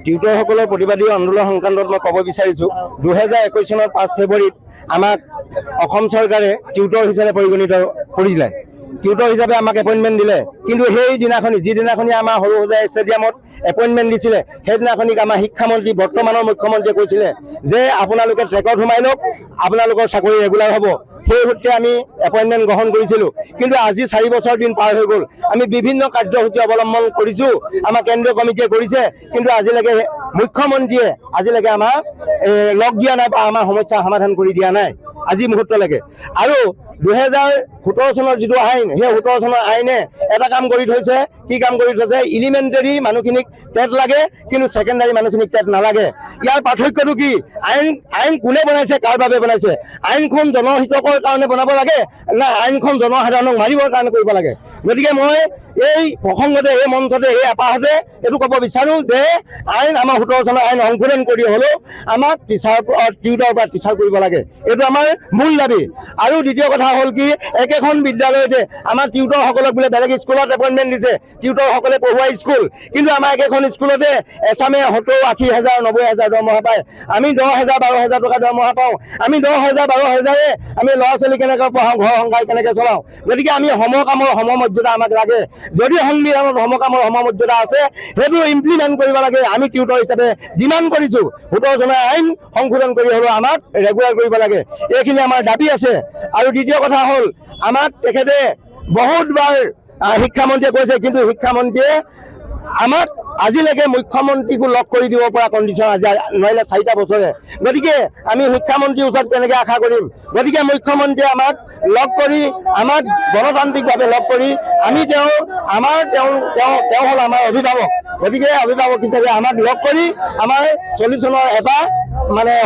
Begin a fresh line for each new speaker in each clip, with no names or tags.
টিউটৰসকলৰ প্ৰতিবাদী আন্দোলন সংক্ৰান্তত মই ক'ব বিচাৰিছোঁ 2021 চনৰ 5 ফেব্ৰুৱাৰীত আমাক অসম চৰকাৰে টিউটৰ হিচাপে পৰিগণিত কৰিলে। টিউটৰ হিচাপে আমাক এপইণ্টমেণ্ট দিলে, কিন্তু সেইদিনাখনি যিদিনাখনি আমাৰ সৰু সজাই ষ্টেডিয়ামত এপইণ্টমেণ্ট দিছিলে সেইদিনাখনিক আমাৰ শিক্ষামন্ত্ৰী বৰ্তমানৰ মুখ্যমন্ত্ৰীয়ে কৈছিলে যে আপোনালোকে ট্ৰেকত সোমাই লওক, আপোনালোকৰ চাকৰি ৰেগুলাৰ হ'ব। সেই সূত্ৰে আমি এপইণ্টমেণ্ট গ্ৰহণ কৰিছিলোঁ, কিন্তু আজি 4 বছৰ দিন পাৰ হৈ গ'ল। আমি বিভিন্ন কাৰ্যসূচী অৱলম্বন কৰিছোঁ, আমাৰ কেন্দ্ৰীয় কমিটিয়ে কৰিছে, কিন্তু আজিলৈকে মুখ্যমন্ত্ৰীয়ে আজিলৈকে আমাক লগ দিয়া নাই বা আমাৰ সমস্যা সমাধান কৰি দিয়া নাই আজি মুহূৰ্তলৈকে। আৰু 2017 চনৰ যিটো আইন, সেই 17 চনৰ আইনে এটা কাম কৰি থৈছে। কি কাম কৰি থৈছে? এলিমেণ্টাৰী মানুহখিনিক টেট লাগে, কিন্তু ছেকেণ্ডাৰী মানুহখিনিক টেট নালাগে। ইয়াৰ পাৰ্থক্যটো কি? আইন কোনে বনাইছে, কাৰ বাবে বনাইছে? আইনখন জনহিতকৰ কাৰণে বনাব লাগে না আইনখন জনসাধাৰণক মাৰিবৰ কাৰণে কৰিব লাগে? গতিকে মই এই প্ৰসংগতে, এই মঞ্চতে, এই এপাহতে এইটো ক'ব বিচাৰোঁ যে আইন আমাৰ 17 চনৰ আইন সংশোধন কৰি হ'লেও আমাক টিউটৰৰ পৰা টিচাৰ কৰিব লাগে। এইটো আমাৰ মূল দাবী। আৰু দ্বিতীয় কথা হ'ল কি, একেখন বিদ্যালয়তে আমাৰ টিউটৰসকলক বোলে বেলেগ স্কুলত এপইণ্টমেণ্ট দিছে, টিউটৰসকলে পঢ়োৱা স্কুল, কিন্তু আমাৰ একেখন স্কুলতে এছামে 70-80 হাজাৰ 90 হাজাৰ দৰমহা পায়। আমি 10 হাজাৰ 12 হাজাৰ টকা দৰমহা পাওঁ। আমি 10 হাজাৰ 12 হাজাৰে আমি ল'ৰা ছোৱালী কেনেকৈ পঢ়াওঁ, ঘৰ সংসাৰ কেনেকৈ চলাওঁ? গতিকে আমি সমকামৰ সমমৰ্যাদা আমাক লাগে। যদি সংবিধানত সমকামৰ সমমৰ্যাদা আছে, সেইটো ইমপ্লিমেণ্ট কৰিব লাগে। আমি টিউটৰ হিচাপে ডিমাণ্ড কৰিছোঁ 17 চনৰ আইন সংশোধন কৰি হ'লেও আমাক ৰেগুলাৰ কৰিব লাগে। এইখিনি আমাৰ দাবী আছে। আৰু দ্বিতীয় কথা হ'ল, আমাক তেখেতে বহুতবাৰ শিক্ষামন্ত্ৰীয়ে কৈছে, কিন্তু শিক্ষামন্ত্ৰীয়ে আমাক আজিলৈকে মুখ্যমন্ত্ৰীকো লগ কৰি দিব পৰা কণ্ডিশ্যন আজি নোৱাৰিলে 4টা বছৰে। গতিকে আমি শিক্ষামন্ত্ৰীৰ ওচৰত কেনেকৈ আশা কৰিম? গতিকে মুখ্যমন্ত্ৰীয়ে আমাক লগ কৰি, আমাক গণতান্ত্ৰিকভাৱে লগ কৰি, তেওঁ হ'ল আমাৰ অভিভাৱক। গতিকে অভিভাৱক হিচাপে আমাক লগ কৰি আমাৰ সলিউশ্যনৰ এটা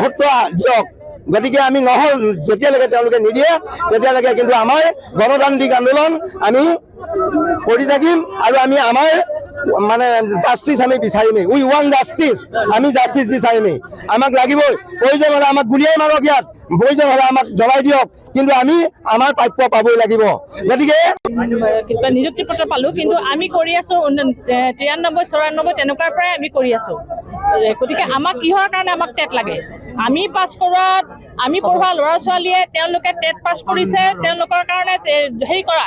সূত্ৰ দিয়ক। গতিকে আমি নহ'ল যেতিয়ালৈকে তেওঁলোকে নিদিয়ে তেতিয়ালৈকে কিন্তু আমাৰ গণতান্ত্ৰিক আন্দোলন আমি কৰি থাকিম। আৰু আমি আমাৰ জাষ্টিছ আমি বিচাৰিমেই। উই ৱান্ট জাষ্টিছ। আমি জাষ্টিছ বিচাৰিমেই। আমাক লাগিবই। প্ৰয়োজন হ'লে আমাক গুলিয়াই মাৰক, ইয়াত প্ৰয়োজন হ'লে আমাক জ্বলাই দিয়ক, কিন্তু আমি আমাৰ প্ৰাপ্য পাবই লাগিব। গতিকে
নিযুক্তি পত্ৰ পালোঁ, কিন্তু আমি কৰি আছোঁ 93-94 তেনেকুৱাৰ পৰাই আমি কৰি আছোঁ। গতিকে আমাক কিহৰ কাৰণে আমাক টেট লাগে? আমি পাছ কৰোৱাত, আমি পঢ়োৱা ল'ৰা ছোৱালীয়ে তেওঁলোকে টেট পাছ কৰিছে, তেওঁলোকৰ কাৰণে হেৰি কৰা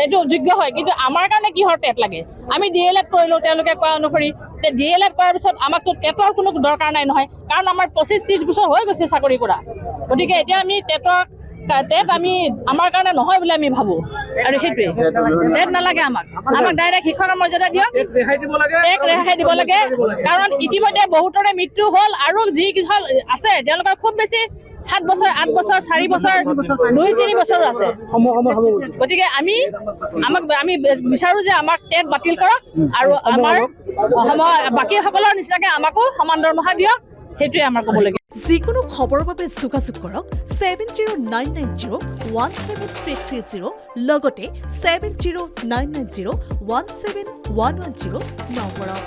এইটো যোগ্য হয়, কিন্তু আমাৰ কাৰণে কিহৰ টেট লাগে? আমি DLED কৰিলোঁ তেওঁলোকে কোৱা অনুসৰি। DLED কৰাৰ পিছত আমাকতো টেটৰ কোনো দৰকাৰ নাই নহয়, কাৰণ আমাৰ 25-30 বছৰ হৈ গৈছে চাকৰি কৰা। গতিকে এতিয়া আমি টেট আমি আমাৰ কাৰণে নহয় বুলি আমি ভাবোঁ। আৰু সেইটোৱে টেট নালাগে আমাক ডাইৰেক্ট শিক্ষকৰ মৰ্যাদা দিয়ক, টেট ৰেহাই দিব লাগে। কাৰণ ইতিমধ্যে বহুতৰে মৃত্যু হ'ল, আৰু যি কিছুমান আছে তেওঁলোকৰ খুব বেছি 7 বছৰ 8 বছৰ 4 বছৰ 2-3 বছৰো আছে। গতিকে আমি বিচাৰোঁ যে আমাক টেট বাতিল কৰক, আৰু আমাৰ বাকীসকলৰ নিচিনাকৈ আমাকো সমান দৰমহা দিয়ক। সেইটোৱে আমাৰ ক'বলগীয়া।
যিকোনো খবৰৰ বাবে যোগাযোগ কৰক 7099017330 লগতে 7099017110 নম্বৰত।